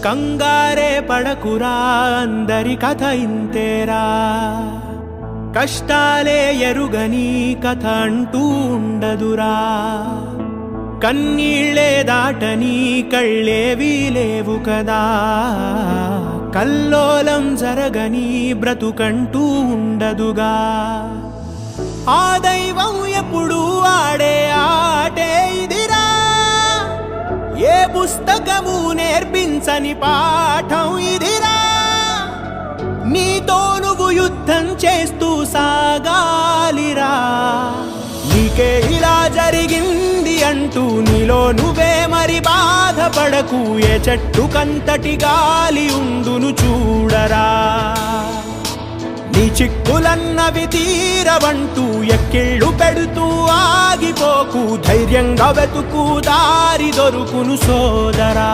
కంగారే పడకురా అందరి కథ ఇంతేరా కష్టాలే ఎరుగని కథ అంటూ ఉండదురా కన్నీళ్ళే దాటని కళ్ళేవీ లేవు కదా కల్లోలం జరగని బ్రతుకంటూ ఉండదుగా ఆ దైవం ఎప్పుడు ఆడే ఆటే ఇదిరా ఏ పుస్తకము నేర్పించని పాఠం ఇదిరా నీతో నువ్వు యుద్ధం చేస్తూ సాగాలిరా నీకే ఇలా జరిగింది అంటూ నీలో నువ్వే మరి బాధపడకు ఏ చెట్టు కంతటి గాలి ఉండును చూడరా నీ చిక్కులన్నవి తీరవంటూ ఎక్కిళ్ళు పెడుతూ ఆగిపోకు ధైర్యంగా వెతుకు దారి దొరుకును సోదరా